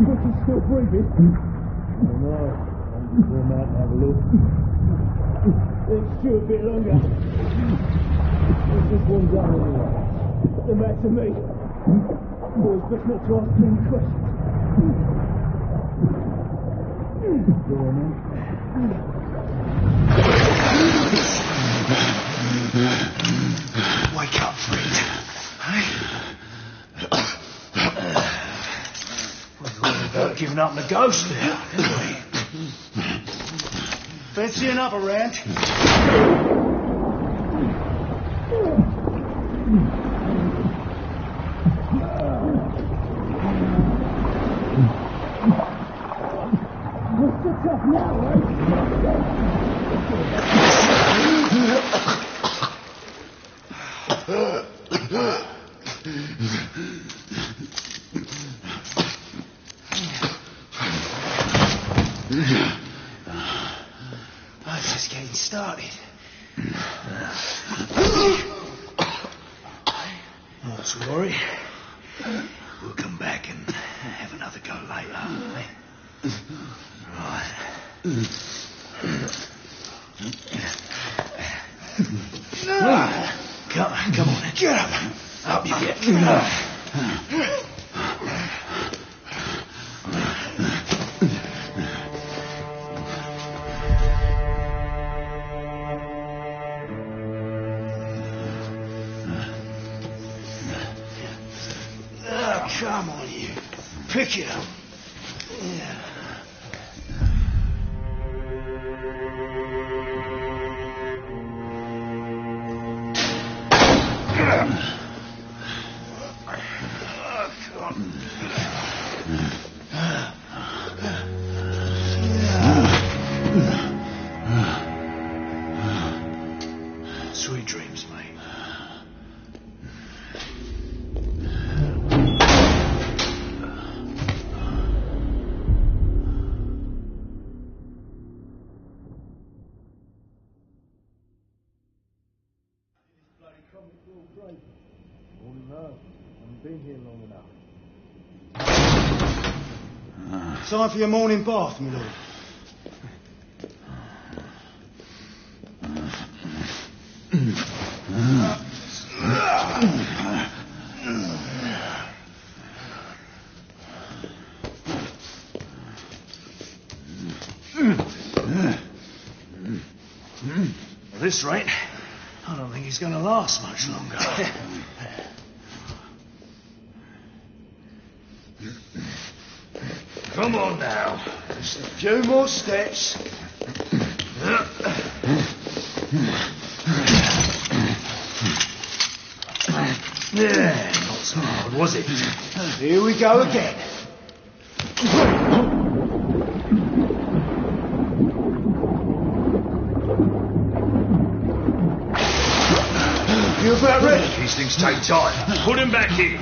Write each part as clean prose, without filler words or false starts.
He's still breathing. I don't know. I'm just going out and have a look. Let's chew a bit longer. Where's this one going anyway? The back to me. Boys, best not to ask any questions. Go on then. Wake up, Fred. Hey? We're about giving up the ghost there, didn't we? Fancy another round? What's the tough now, eh? I'm just getting started. Not to worry. We'll come back and have another go later. Eh? Right. Come on, get up. Up you get. Come on, you. Pick it up. Yeah. Sweet dreams, mate. Oh no, I haven't been here long enough. Time for your morning bath, my lord. At this rate, I don't think he's going to last much longer. Come on now. Just a few more steps. Yeah, not so hard, was it? Here we go again. You about ready? These things take time. Put him back in.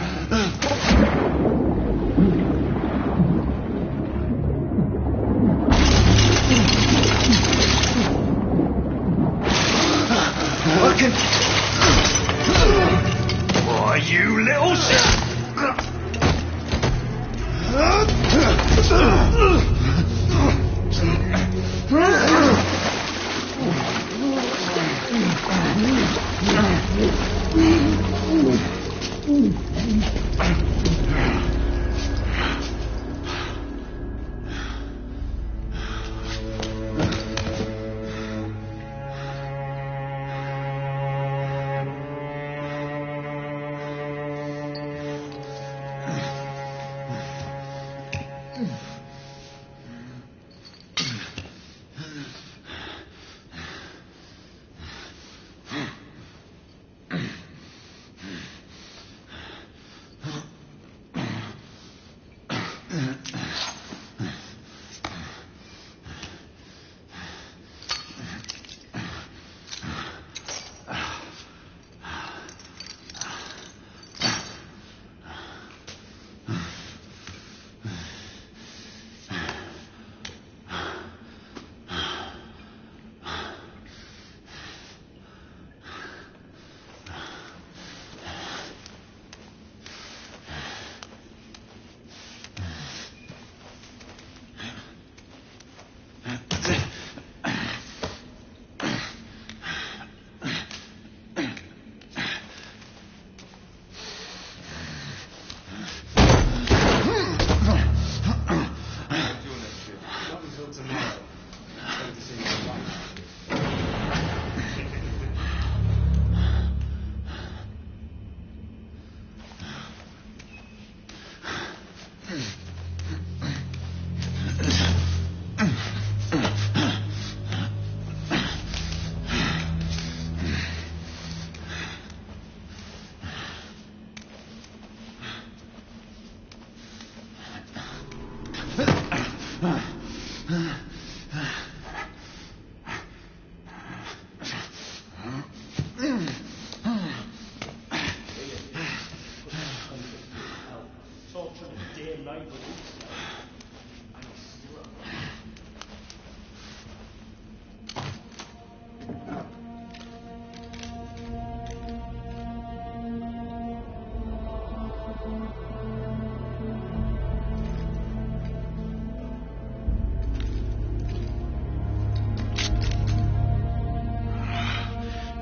I can... Why, you little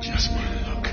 Just one look.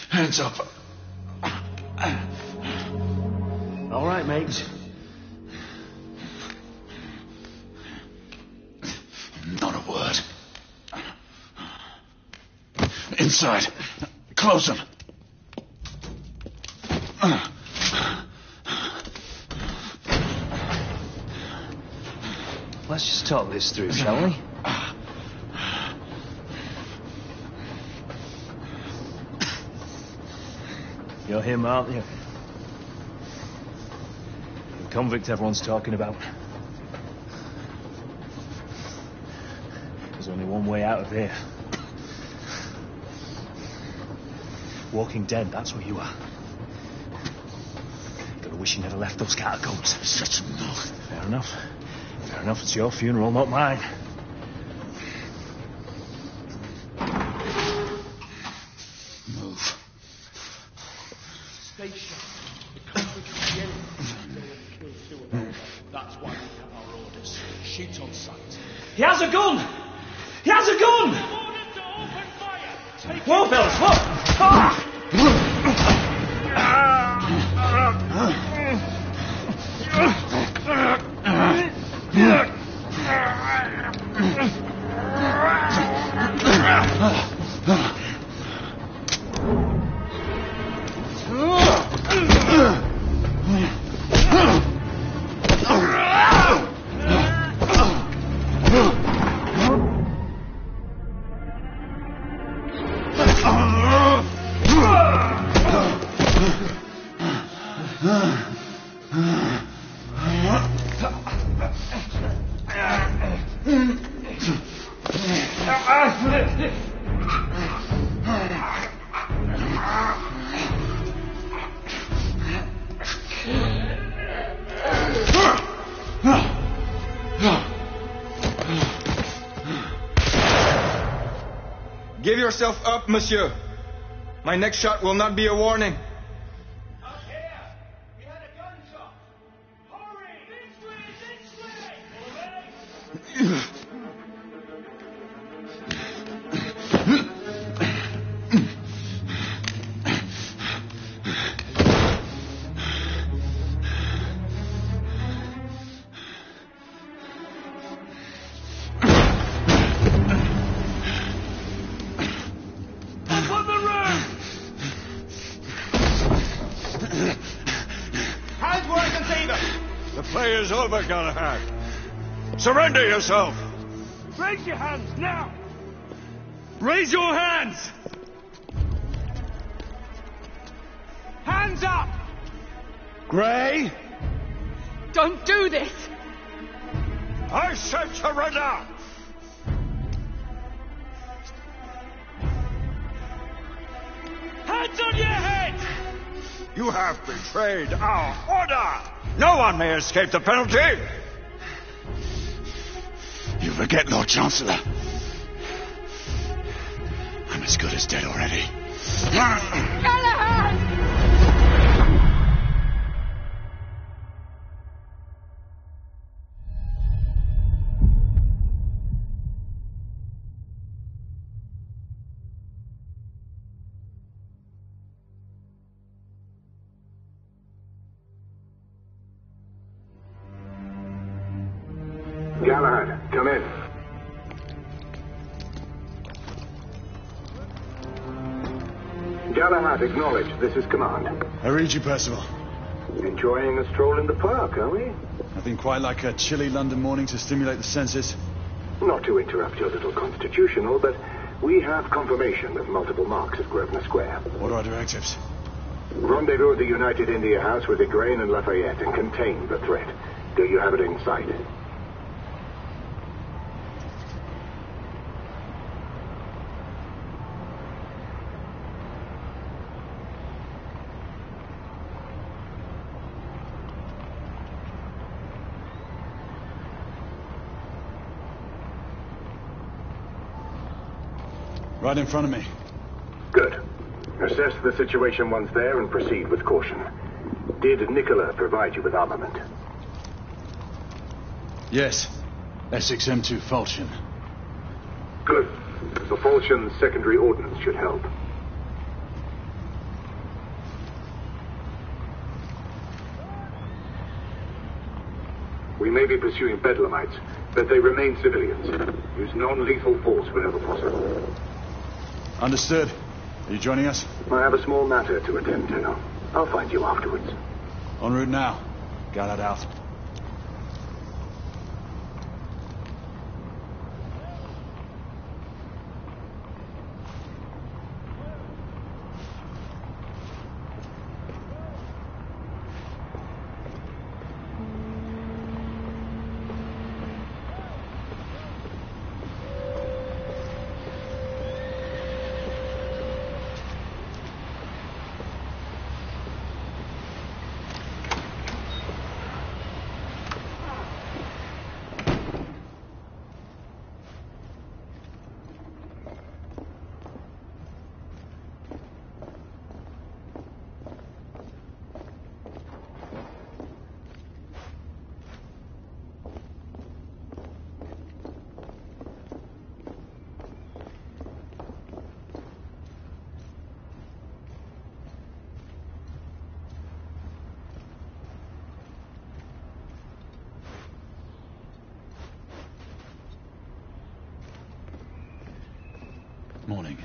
Hands up. All right, mate. Not a word. Inside. Close them. Let's just talk this through, shall we? You're him, aren't you? The convict everyone's talking about. There's only one way out of here. Walking Dead, that's what you are. Gotta wish you never left those catacombs. Shut your mouth. Fair enough. Fair enough, it's your funeral, not mine. Move. Stay sharp. The convict will be anything. They will kill two of them. That's why we have our orders. Shoot on sight. He has a gun! He has a gun! Order to open fire! Take Whoa, fellas, whoa! Ah! Ah! Give yourself up, monsieur. My next shot will not be a warning. Up here! We had a gunshot! Hurry! This way! All right? The play is over, Galahad. Surrender yourself. Raise your hands, now! Raise your hands! Hands up! Gray, Don't do this! I said surrender! Hands on your head! You have betrayed our order! No one may escape the penalty! You forget, Lord Chancellor. I'm as good as dead already. Galahad! Galahad, come in. Galahad, acknowledge. This is command. I read you, Percival. Enjoying a stroll in the park, are we? Nothing quite like a chilly London morning to stimulate the senses. Not to interrupt your little constitutional, but we have confirmation of multiple marks at Grosvenor Square. What are our directives? Rendezvous at the United India House with Igraine and Lafayette and contain the threat. Do you have it in sight? Right in front of me. Good. Assess the situation once there and proceed with caution. Did Nicola provide you with armament? Yes. Essex M2 Falchion. Good. The Falchion's secondary ordnance should help. We may be pursuing Bedlamites, but they remain civilians. Use non-lethal force whenever possible. Understood. Are you joining us? I have a small matter to attend to. I'll find you afterwards. En route now. Galahad out. Morning.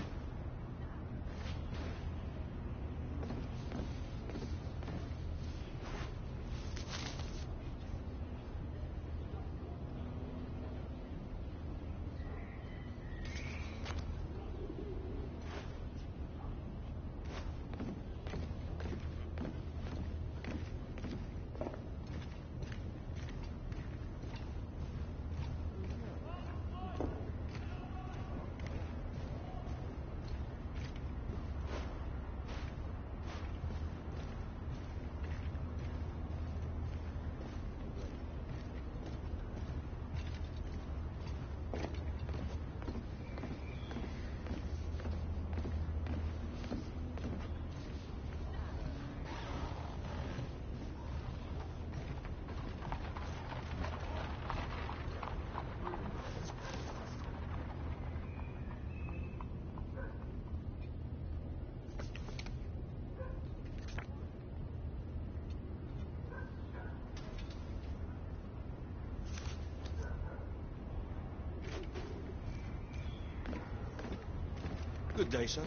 Good day, sir.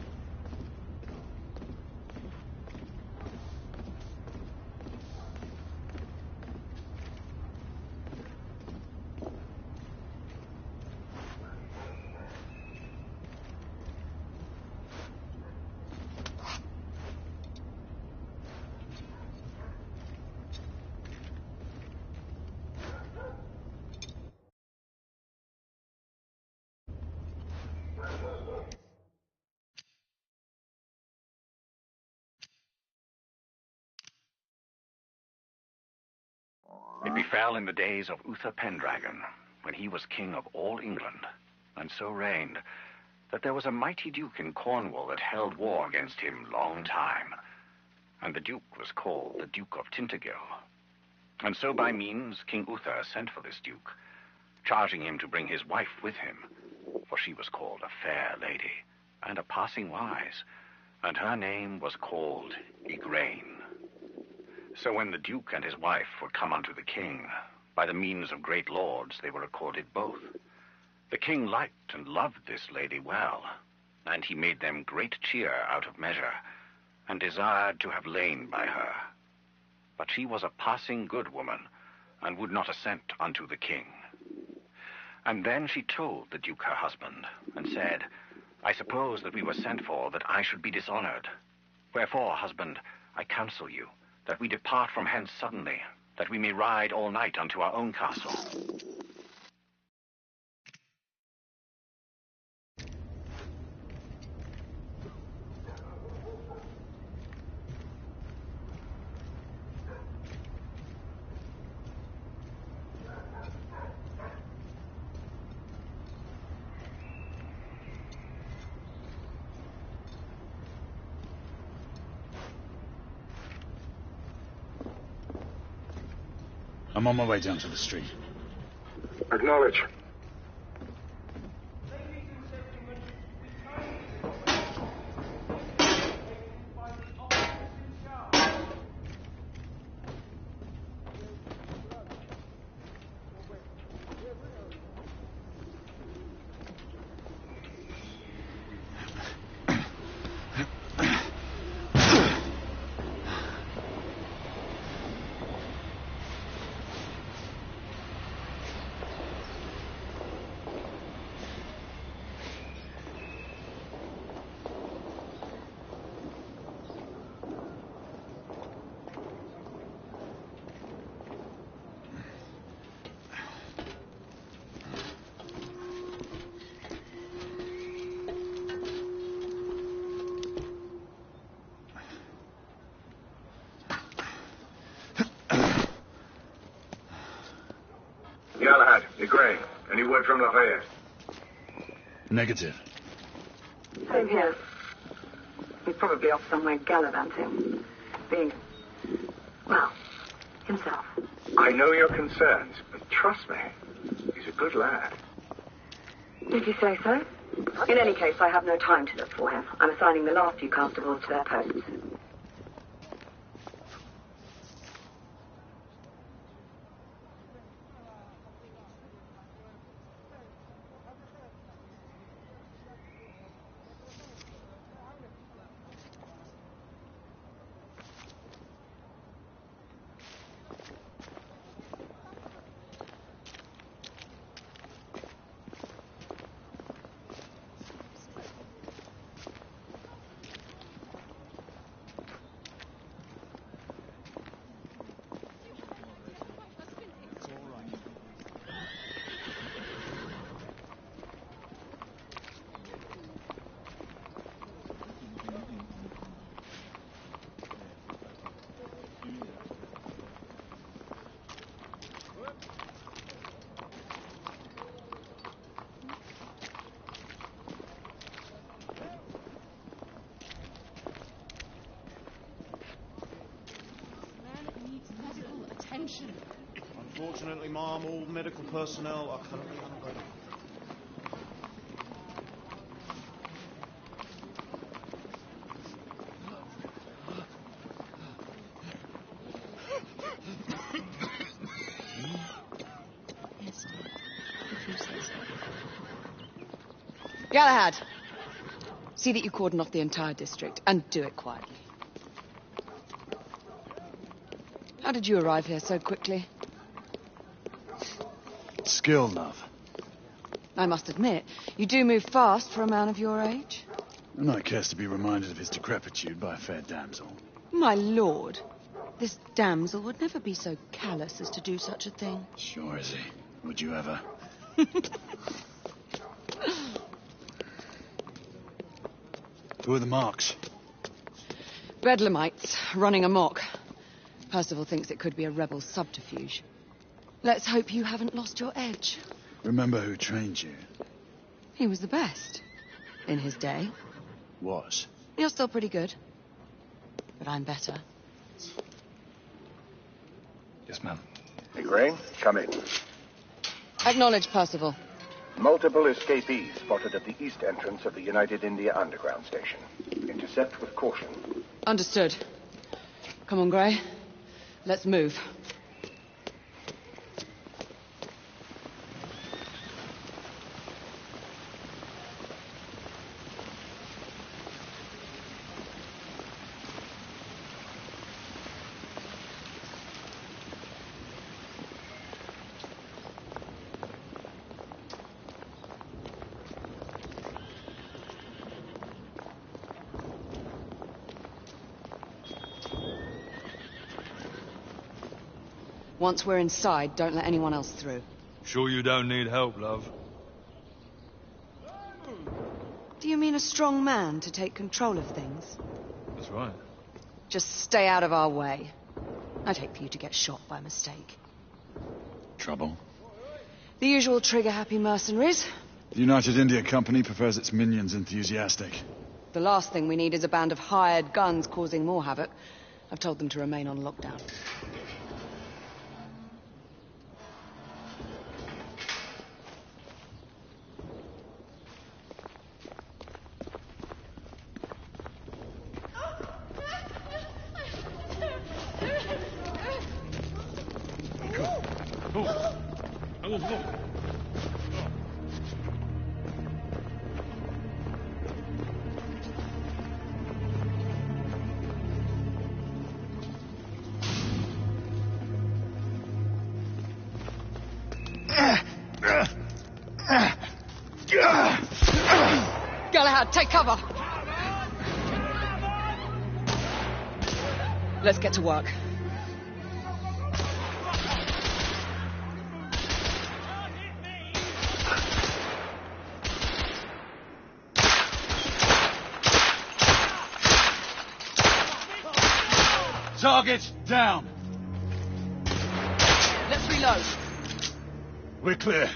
It befell in the days of Uther Pendragon, when he was king of all England, and so reigned, that there was a mighty duke in Cornwall that held war against him long time. And the duke was called the Duke of Tintagel. And so by means King Uther sent for this duke, charging him to bring his wife with him, for she was called a fair lady, and a passing wise, and her name was called Igraine. So when the duke and his wife were come unto the king, by the means of great lords they were accorded both. The king liked and loved this lady well, and he made them great cheer out of measure, and desired to have lain by her. But she was a passing good woman, and would not assent unto the king. And then she told the duke her husband, and said, I suppose that we were sent for that I should be dishonored. Wherefore, husband, I counsel you, that we depart from hence suddenly, that we may ride all night unto our own castle. I'm on my way down to the street. Acknowledge. Galahad, Igraine, any word from Lafayette? Negative. Same here. He's probably off somewhere gallivanting. Being, well, himself. I know your concerns, but trust me, he's a good lad. Did you say so? In any case, I have no time to look for him. I'm assigning the last few constables to their posts. Unfortunately, Ma'am, all medical personnel are currently unavailable. Galahad, See that you cordon off the entire district, and do it quietly. How did you arrive here so quickly? Skill, love. I must admit, you do move fast for a man of your age. And I cares to be reminded of his decrepitude by a fair damsel. My lord, this damsel would never be so callous as to do such a thing. Sure is he. Would you ever? Who are the marks? Bedlamites, running amok. Percival thinks it could be a rebel subterfuge. Let's hope you haven't lost your edge. Remember who trained you? He was the best. In his day. Was. You're still pretty good. But I'm better. Yes, ma'am. Hey, Gray, come in. Acknowledge, Percival. Multiple escapees spotted at the east entrance of the United India Underground Station. Intercept with caution. Understood. Come on, Gray. Let's move. Once we're inside, don't let anyone else through. Sure you don't need help, love? Do you mean a strong man to take control of things? That's right. Just stay out of our way. I'd hate for you to get shot by mistake. Trouble? The usual trigger-happy mercenaries. The United India Company prefers its minions enthusiastic. The last thing we need is a band of hired guns causing more havoc. I've told them to remain on lockdown. Galahad, take cover! Let's get to work. Target down. Let's reload. We're clear.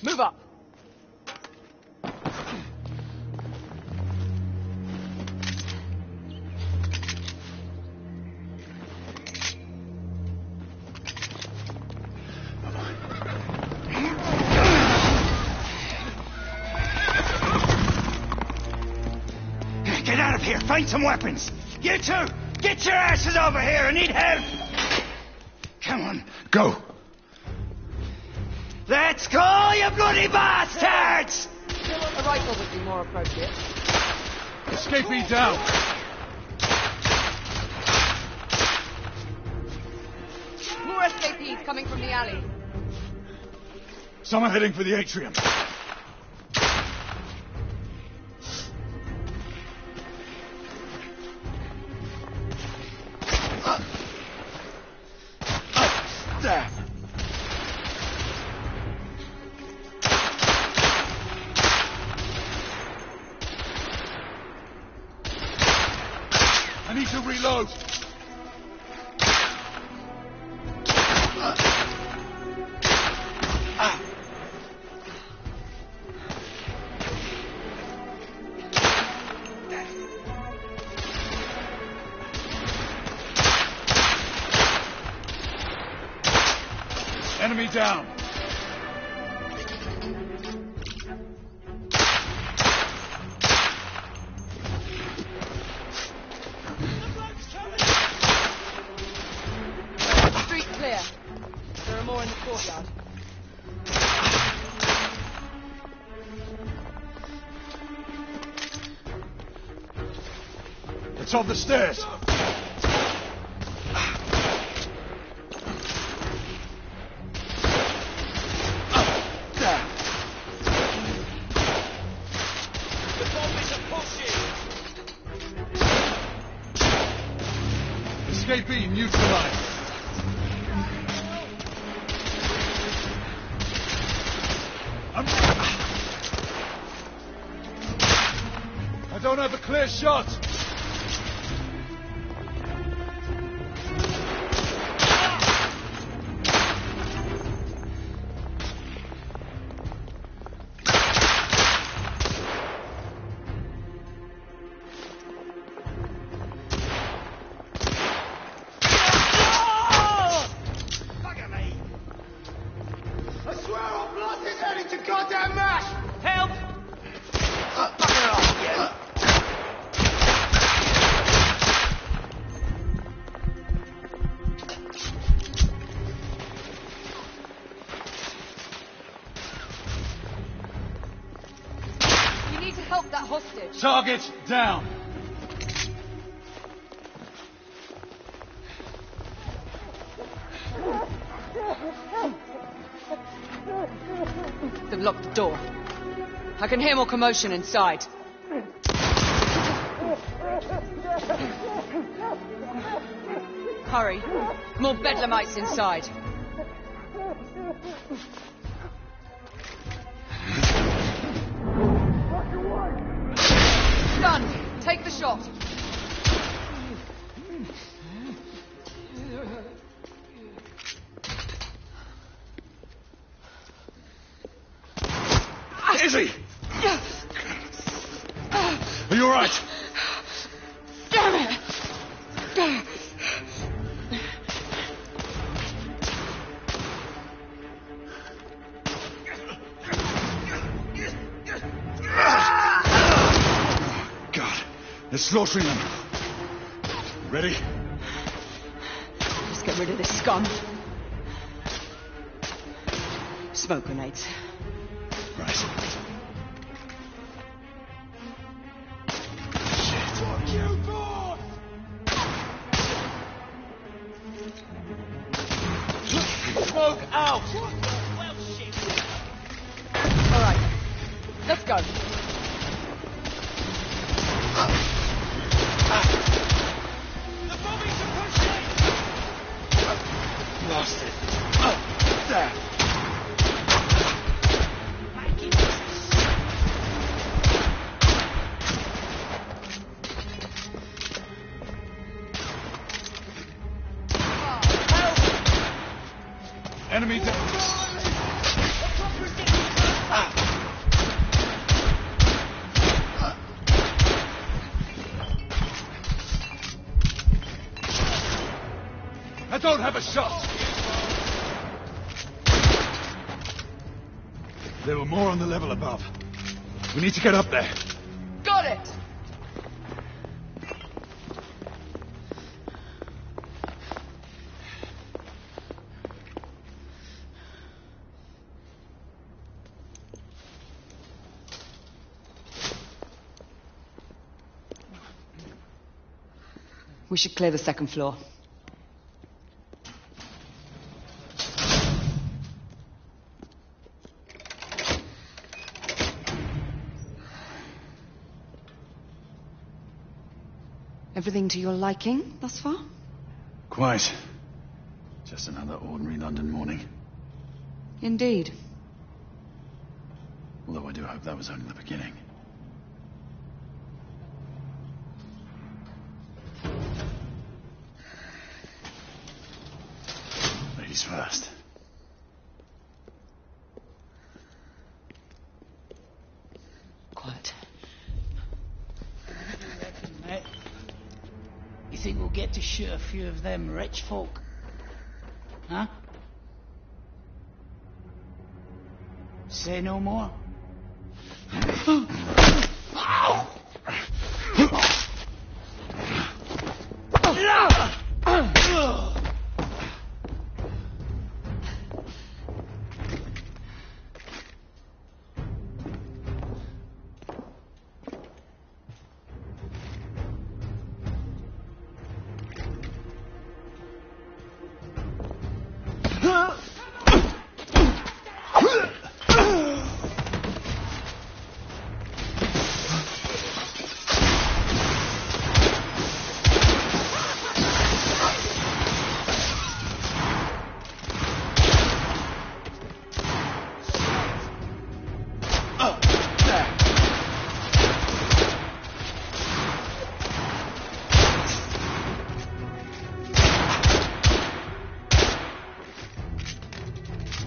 Move up. Get out of here! Find some weapons! You two! Get your asses over here! I need help! Come on. Go! Let's go, you bloody bastards! A rifle would be more appropriate. Escapee down! More escapees coming from the alley. Some are heading for the atrium. There. I need to reload. Enemy down. Street clear. There are more in the courtyard. It's on the stairs. Escapee neutralized. I don't have a clear shot. Target down. They've locked the door. I can hear more commotion inside. Hurry. More bedlamites inside. Gun! Take the shot. Izzy! Are you all right? Damn it! They're slaughtering them. Ready? Let's get rid of this scum. Smoke grenades. Right. Smoke out! All right. Let's go. Lost it. There. Enemy down. I don't have a shot. There were more on the level above. We need to get up there. Got it! We should clear the second floor. Everything to your liking thus far? Quite. Just another ordinary London morning. Indeed. Although I do hope that was only the beginning. Ladies first. Quiet. Mate, you think we'll get to shoot a few of them rich folk? Huh? Say no more.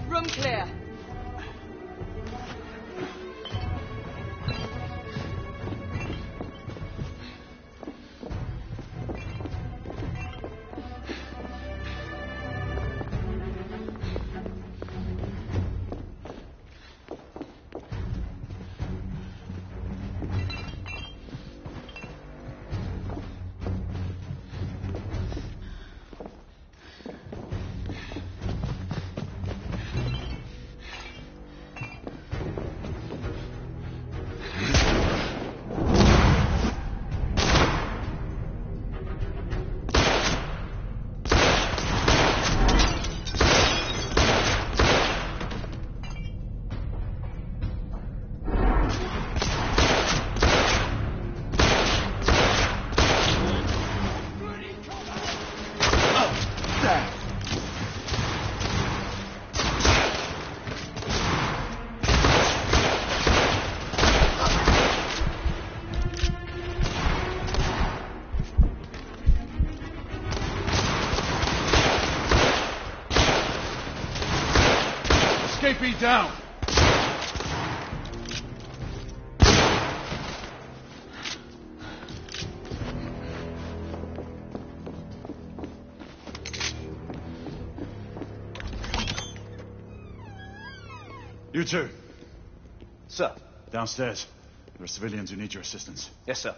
Room clear. Escapee down! You two. Sir. Downstairs. There are civilians who need your assistance. Yes, sir.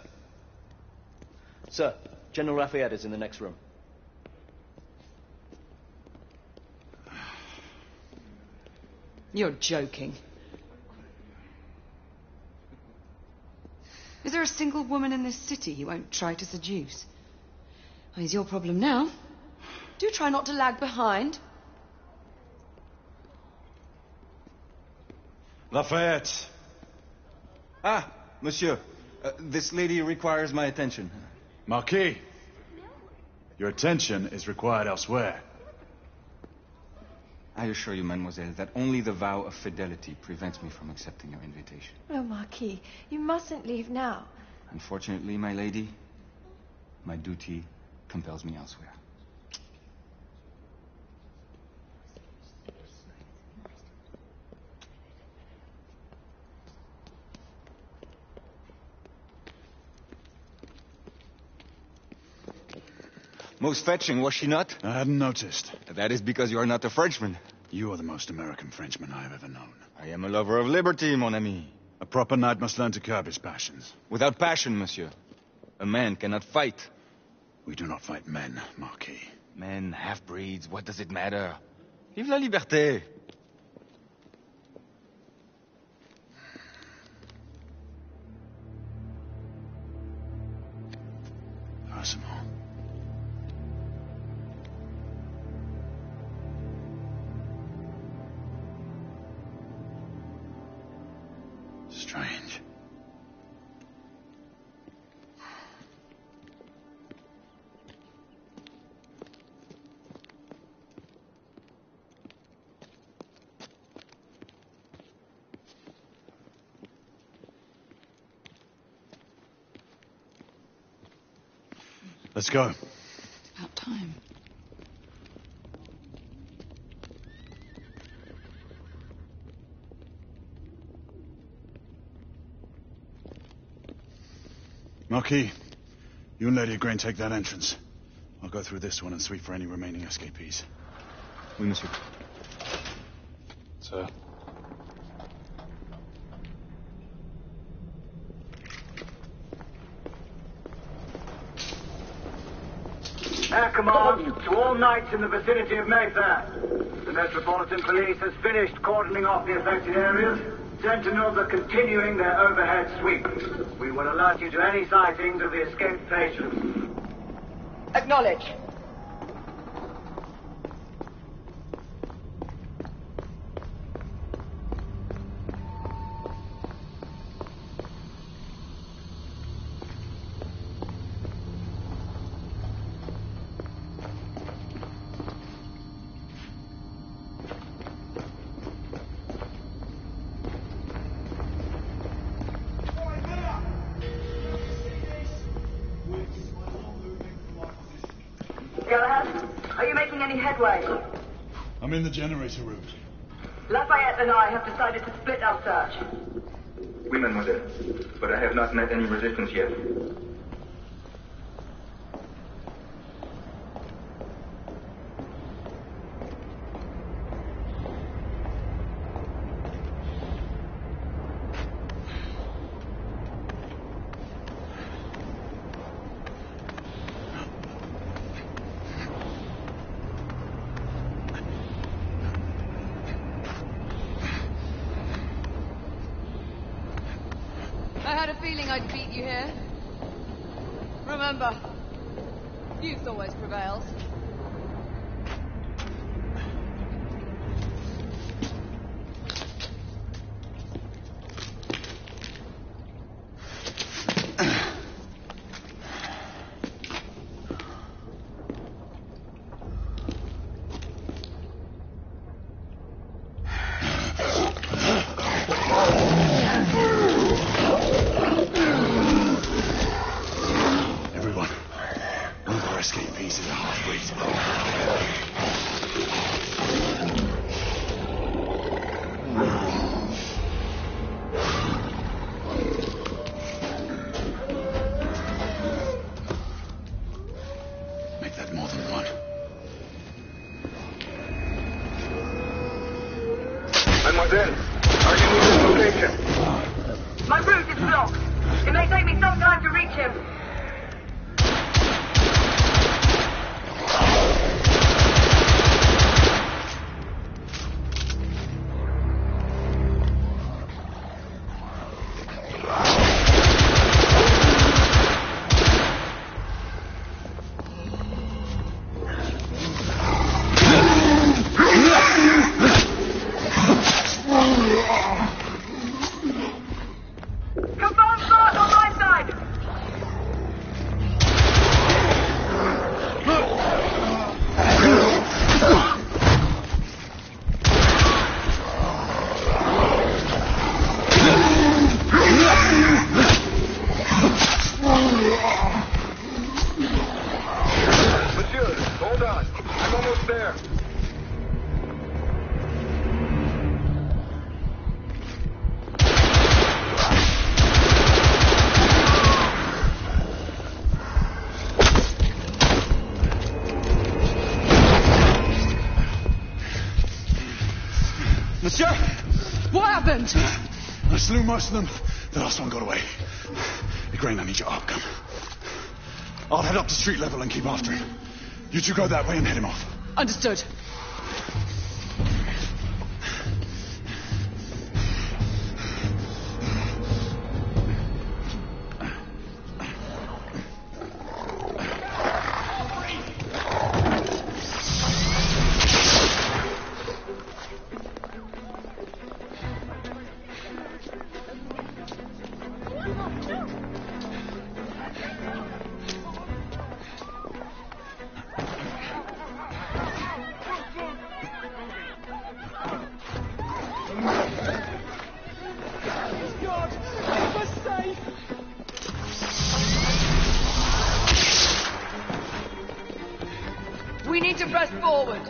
Sir, General Lafayette is in the next room. You're joking. Is there a single woman in this city he won't try to seduce? Well, he's your problem now. Do try not to lag behind. Lafayette. Ah, monsieur. This lady requires my attention. Marquis, your attention is required elsewhere. I assure you, mademoiselle, that only the vow of fidelity prevents me from accepting your invitation. Oh, Marquis, you mustn't leave now. Unfortunately, my lady, my duty compels me elsewhere. Most fetching, was she not? I hadn't noticed. That is because you are not a Frenchman. You are the most American Frenchman I have ever known. I am a lover of liberty, mon ami. A proper knight must learn to curb his passions. Without passion, monsieur, a man cannot fight. We do not fight men, Marquis. Men, half-breeds, what does it matter? Vive la liberté! Percival. Strange. Let's go. It's about time. Marquis, you and Lady Grain take that entrance. I'll go through this one and sweep for any remaining escapees. Oui, monsieur. Sir. Air command to all knights in the vicinity of Mayfair. The Metropolitan Police has finished cordoning off the affected areas. Sentinels are continuing their overhead sweep. We will alert you to any sightings of the escaped patients. Acknowledge. Galahad, are you making any headway? I'm in the generator room. Lafayette and I have decided to split our search. Oui, mademoiselle. But I have not met any resistance yet. I had a feeling I'd beat you here. Remember, youth always prevails. Mademoiselle, are you near this location? My route is blocked. It may take me some time to reach him. Monsieur! What happened? I slew most of them. The last one got away. Igraine, I need your arc gun. I'll head up to street level and keep after him. You two go that way and head him off. Understood. We need to press forward.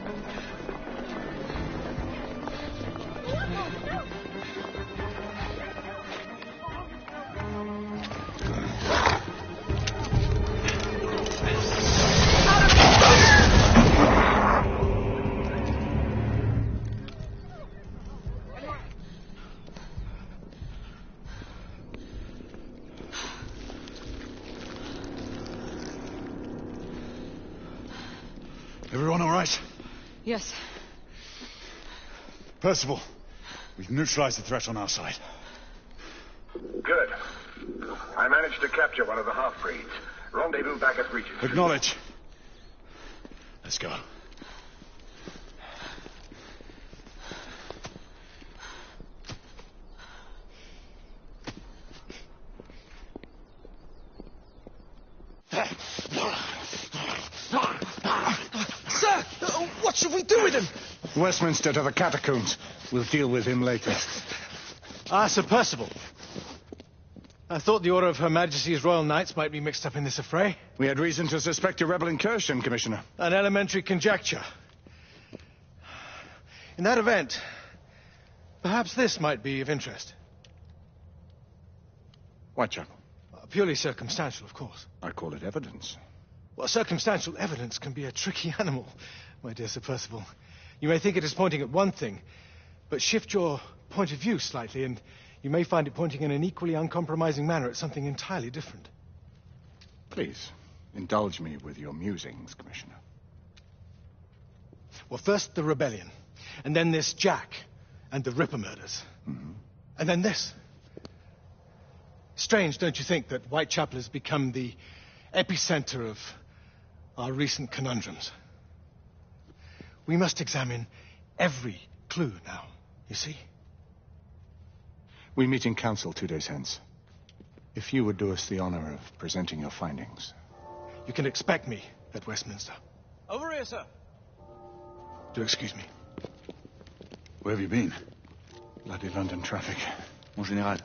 Everyone all right? Yes. Percival, we've neutralized the threat on our side. Good. I managed to capture one of the half-breeds. Rendezvous back at Regis. Acknowledge. Let's go. Sir, what should we do with him? Westminster to the catacombs. We'll deal with him later. Ah, Sir Percival. I thought the Order of Her Majesty's Royal Knights might be mixed up in this affray. We had reason to suspect a rebel incursion, Commissioner. An elementary conjecture. In that event, Perhaps this might be of interest. Whitechapel. Purely circumstantial, of course. I call it evidence. Well, circumstantial evidence can be a tricky animal, my dear Sir Percival. You may think it is pointing at one thing, but shift your point of view slightly, and you may find it pointing in an equally uncompromising manner at something entirely different. Please, indulge me with your musings, Commissioner. Well, first the rebellion, and then this Jack and the Ripper murders. Mm-hmm. And then this. Strange, don't you think, that Whitechapel has become the epicenter of our recent conundrums? We must examine every clue now, you see? We meet in council 2 days hence. If you would do us the honor of presenting your findings. You can expect me at Westminster. Over here, sir. Do excuse me. Where have you been? Bloody London traffic. Mon Général,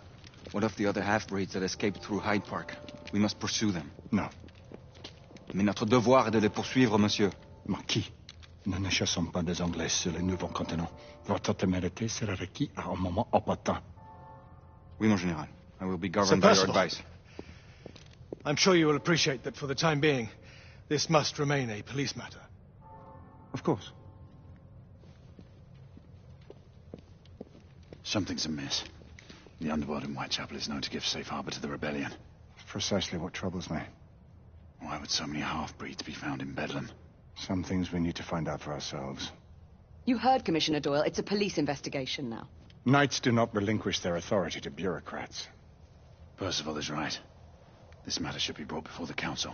what of the other half-breeds that escaped through Hyde Park? We must pursue them. No. Mais notre devoir est de les poursuivre, monsieur. Marquis, nous ne chassons pas des Anglais sur le nouveau continent. Votre témérité sera requise à un moment opportun. Oui, mon Général. I will be governed by your advice. I'm sure you will appreciate that for the time being, this must remain a police matter. Of course. Something's amiss. The underworld in Whitechapel is known to give safe harbor to the rebellion. Precisely what troubles me. Why would so many half-breeds be found in Bedlam? Some things we need to find out for ourselves. You heard Commissioner Doyle. It's a police investigation now. Knights do not relinquish their authority to bureaucrats. Percival is right. This matter should be brought before the council.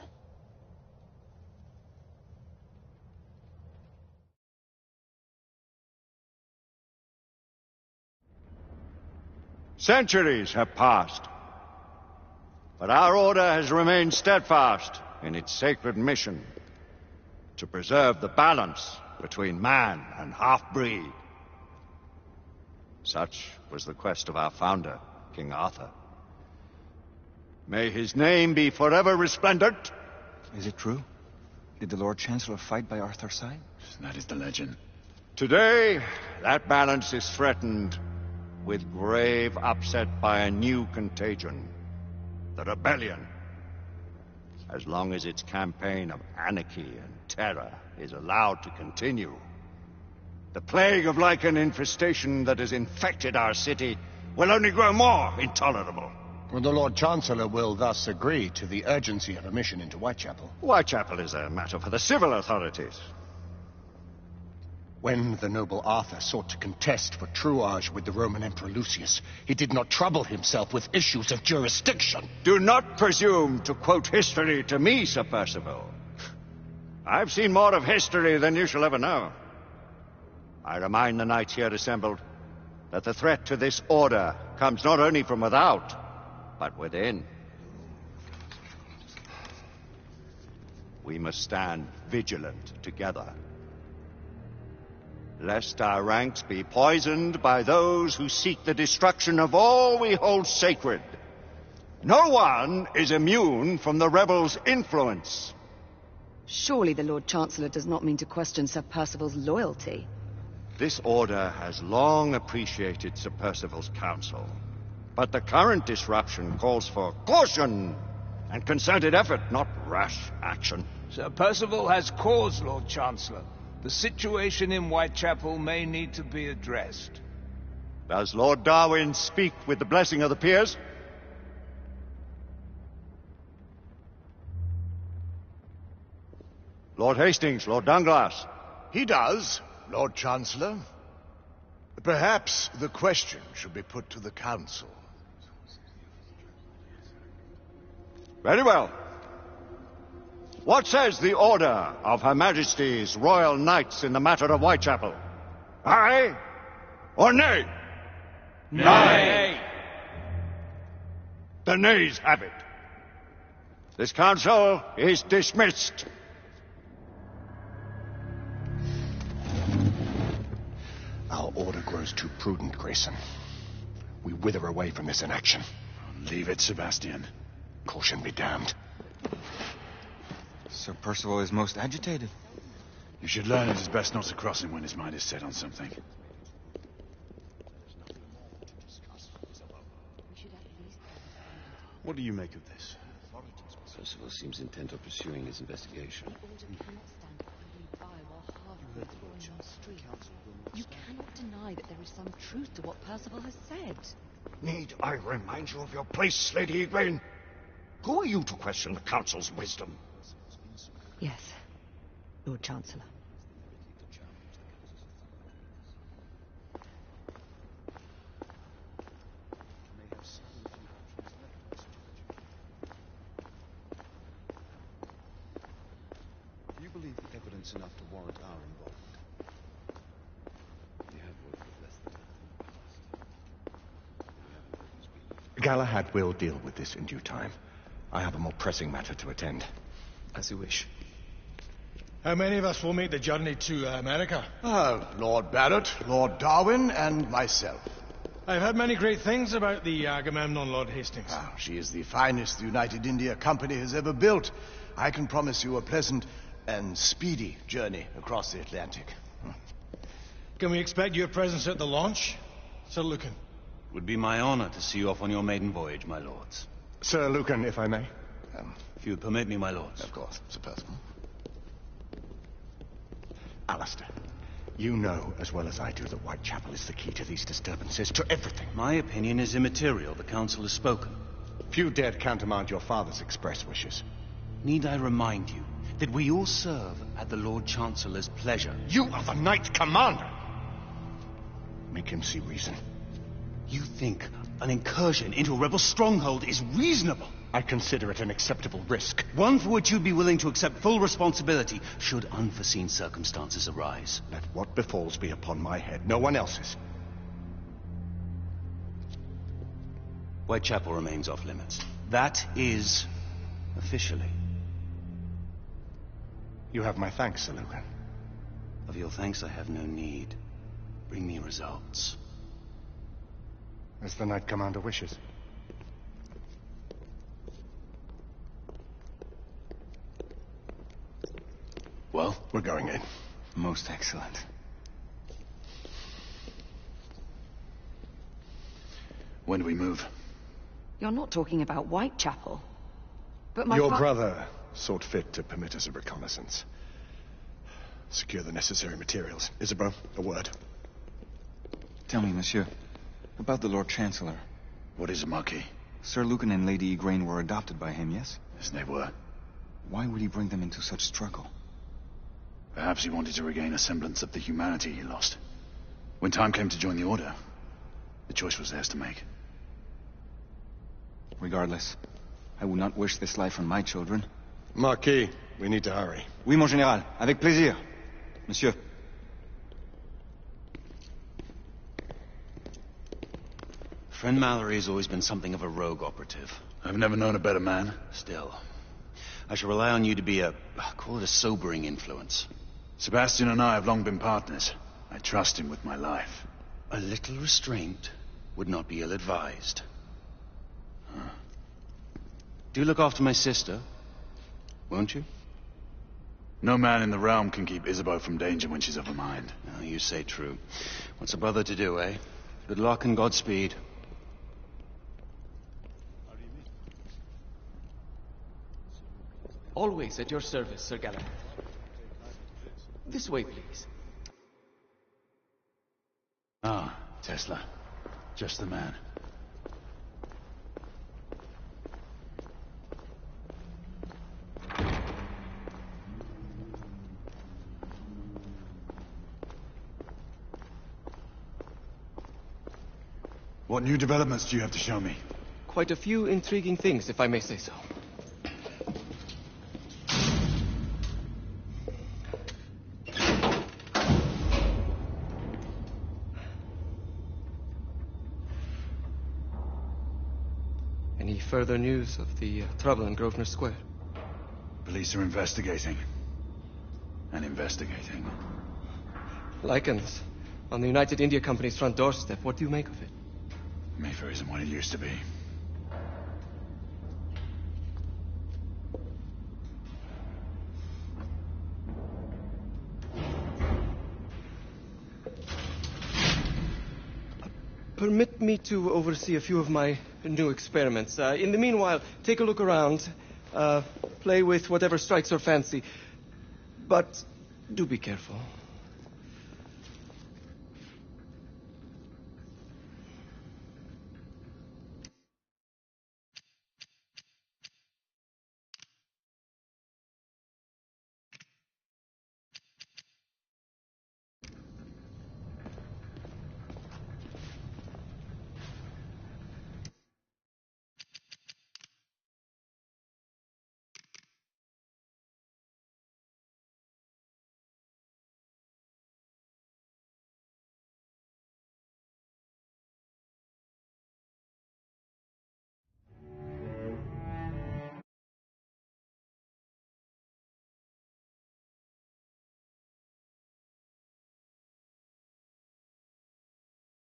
Centuries have passed, but our order has remained steadfast in its sacred mission to preserve the balance between man and half-breed. Such was the quest of our founder, King Arthur. May his name be forever resplendent. Is it true? Did the Lord Chancellor fight by Arthur's side? That is the legend. Today, that balance is threatened with grave upset by a new contagion, the rebellion. As long as its campaign of anarchy and terror is allowed to continue, the plague of Lycan infestation that has infected our city will only grow more intolerable. Well, the Lord Chancellor will thus agree to the urgency of a mission into Whitechapel. Whitechapel is a matter for the civil authorities. When the noble Arthur sought to contest for truage with the Roman Emperor Lucius, he did not trouble himself with issues of jurisdiction. Do not presume to quote history to me, Sir Percival. I've seen more of history than you shall ever know. I remind the knights here assembled that the threat to this order comes not only from without, but within. We must stand vigilant together, lest our ranks be poisoned by those who seek the destruction of all we hold sacred. No one is immune from the rebels' influence. Surely the Lord Chancellor does not mean to question Sir Percival's loyalty. This order has long appreciated Sir Percival's counsel, but the current disruption calls for caution and concerted effort, not rash action. Sir Percival has cause, Lord Chancellor. The situation in Whitechapel may need to be addressed. Does Lord Darwin speak with the blessing of the peers? Lord Hastings, Lord Dunglass. He does, Lord Chancellor. Perhaps the question should be put to the council. Very well. What says the order of Her Majesty's Royal Knights in the matter of Whitechapel? Aye or nay? Nay. The nays have it. This council is dismissed. Our order grows too prudent, Grayson. We wither away from this inaction. Leave it, Sebastian. Caution be damned. Sir Percival is most agitated. You should learn it is best not to cross him when his mind is set on something. What do you make of this? Percival seems intent on pursuing his investigation. You cannot deny that there is some truth to what Percival has said. Need I remind you of your place, Lady Igraine? Who are you to question the Council's wisdom? Yes, Lord Chancellor. Do you believe the evidence enough to warrant our involvement? We have worked with less than Galahad will deal with this in due time. I have a more pressing matter to attend. As you wish. How many of us will make the journey to America? Lord Barrett, Lord Darwin, and myself. I've heard many great things about the Agamemnon, Lord Hastings. She is the finest the United India Company has ever built. I can promise you a pleasant and speedy journey across the Atlantic. Can we expect your presence at the launch, Sir Lucan? It would be my honor to see you off on your maiden voyage, my lords. Sir Lucan, if I may. If you would permit me, my lords. Of course, Sir Percival. Alistair, you know as well as I do that Whitechapel is the key to these disturbances, to everything. My opinion is immaterial. The Council has spoken. Few dared countermand your father's express wishes. Need I remind you that we all serve at the Lord Chancellor's pleasure? You are the Knight Commander! Make him see reason. You think an incursion into a rebel stronghold is reasonable? I consider it an acceptable risk. One for which you'd be willing to accept full responsibility should unforeseen circumstances arise. Let what befalls be upon my head, no one else's. Whitechapel remains off limits. That is officially. You have my thanks, Sir Lucan. Of your thanks I have no need. Bring me results. As the Knight Commander wishes. Well? We're going in. Most excellent. When do we move? You're not talking about Whitechapel. But my Your brother sought fit to permit us a reconnaissance. Secure the necessary materials. Isabeau, a word. Tell me, monsieur, about the Lord Chancellor. What is it, Marquis? Sir Lucan and Lady Igraine were adopted by him, yes? Yes, they were. Why would he bring them into such struggle? Perhaps he wanted to regain a semblance of the humanity he lost. When time came to join the Order, the choice was theirs to make. Regardless, I would not wish this life on my children. Marquis, we need to hurry. Oui, mon général. Avec plaisir. Monsieur. Friend Mallory has always been something of a rogue operative. I've never known a better man. Still, I shall rely on you to be call it a sobering influence. Sebastian and I have long been partners. I trust him with my life. A little restraint would not be ill-advised. Do look after my sister, won't you? No man in the realm can keep Isabeau from danger when she's of a mind. No, you say true. What's a brother to do, eh? Good luck and Godspeed. Always at your service, Sir Galahad. This way, please. Ah, Tesla. Just the man. What new developments do you have to show me? Quite a few intriguing things, if I may say so. Any further news of the trouble in Grosvenor Square? Police are investigating. And investigating. Lycans, on the United India Company's front doorstep. What do you make of it? Mayfair isn't what it used to be. permit me to oversee a few of my new experiments. In the meanwhile, take a look around. Play with whatever strikes your fancy. But do be careful.